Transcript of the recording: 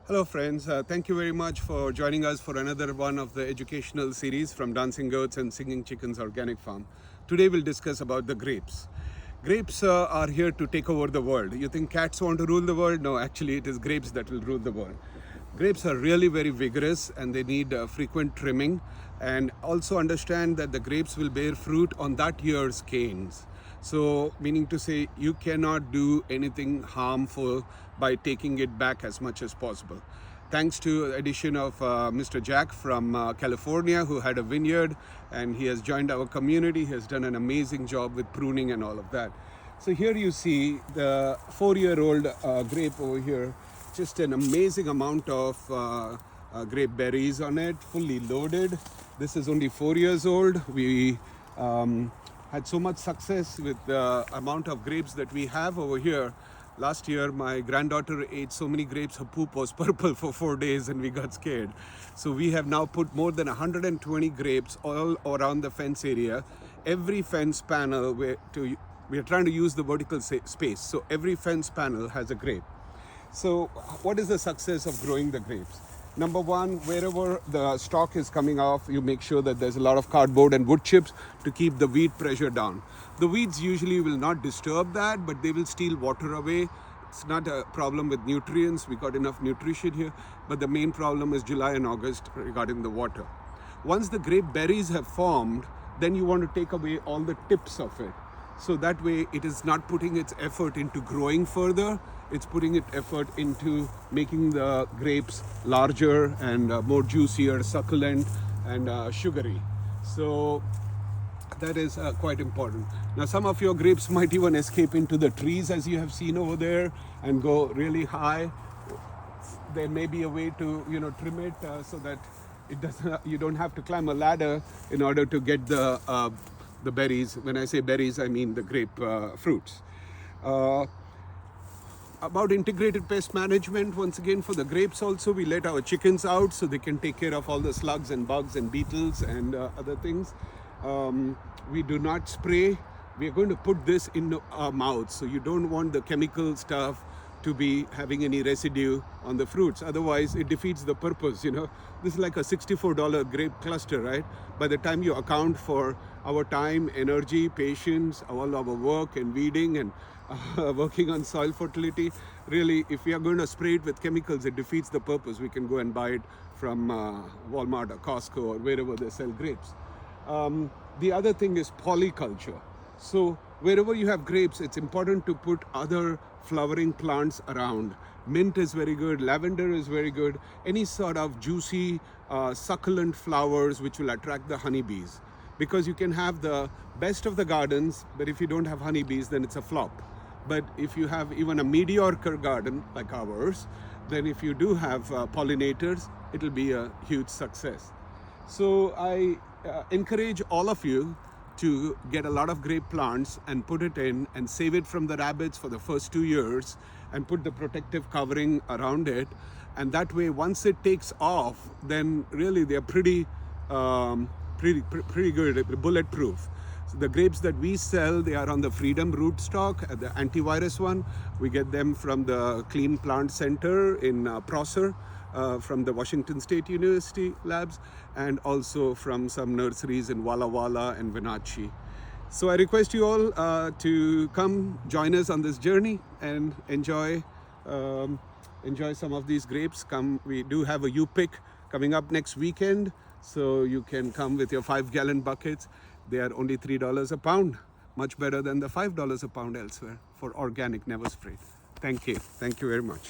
Hello friends, thank you very much for joining us for another one of the educational series from Dancing Goats and Singing Chickens Organic Farm. Today we'll discuss about the grapes. Grapes are here to take over the world. You think cats want to rule the world? No, actually it is grapes that will rule the world. Grapes are really very vigorous and they need frequent trimming, and also understand that the grapes will bear fruit on that year's canes. So meaning to say you cannot do anything harmful by taking it back as much as possible. Thanks to the addition of Mr. Jack from California, who had a vineyard, and he has joined our community. He has done an amazing job with pruning and all of that. So here you see the 4-year-old grape over here, just an amazing amount of grape berries on it, fully loaded. This is only 4 years old. We had so much success with the amount of grapes that we have over here. Last year, my granddaughter ate so many grapes, her poop was purple for 4 days and we got scared. So we have now put more than 120 grapes all around the fence area. Every fence panel, we are trying to use the vertical space. So every fence panel has a grape. So what is the success of growing the grapes? Number one, wherever the stalk is coming off, you make sure that there's a lot of cardboard and wood chips to keep the weed pressure down. The weeds usually will not disturb that, but they will steal water away. It's not a problem with nutrients. We got enough nutrition here, but the main problem is July and August regarding the water. Once the grape berries have formed, then you want to take away all the tips of it. So that way it is not putting its effort into growing further, it's putting its effort into making the grapes larger and more juicier, succulent and sugary. So that is quite important. Now some of your grapes might even escape into the trees, as you have seen over there, and go really high. There may be a way to trim it so that it doesn't, you don't have to climb a ladder in order to get the berries. When I say berries, I mean the grape fruits. About integrated pest management, once again for the grapes also, we let our chickens out so they can take care of all the slugs and bugs and beetles and other things. We do not spray. We are going to put this in our mouths, so you don't want the chemical stuff to be having any residue on the fruits. Otherwise, it defeats the purpose. This is like a $64 grape cluster, right? By the time you account for our time, energy, patience, all our work and weeding and working on soil fertility, really, if we are going to spray it with chemicals, it defeats the purpose. We can go and buy it from Walmart or Costco or wherever they sell grapes. The other thing is polyculture. So wherever you have grapes, it's important to put other flowering plants around. Mint is very good, lavender is very good, any sort of juicy, succulent flowers which will attract the honeybees. Because you can have the best of the gardens, but if you don't have honeybees, then it's a flop. But if you have even a mediocre garden like ours, then if you do have pollinators, it'll be a huge success. So I encourage all of you to get a lot of grape plants and put it in and save it from the rabbits for the first 2 years and put the protective covering around it. And that way, once it takes off, then really they're pretty good, bulletproof. So the grapes that we sell, they are on the Freedom rootstock, the antivirus one. We get them from the Clean Plant Center in Prosser, from the Washington State University labs, and also from some nurseries in Walla Walla and Wenatchee. So I request you all to come join us on this journey and enjoy some of these grapes. We do have a U-Pick coming up next weekend, so you can come with your 5-gallon buckets. They are only $3 a pound, much better than the $5 a pound elsewhere for organic, never sprayed. Thank you very much.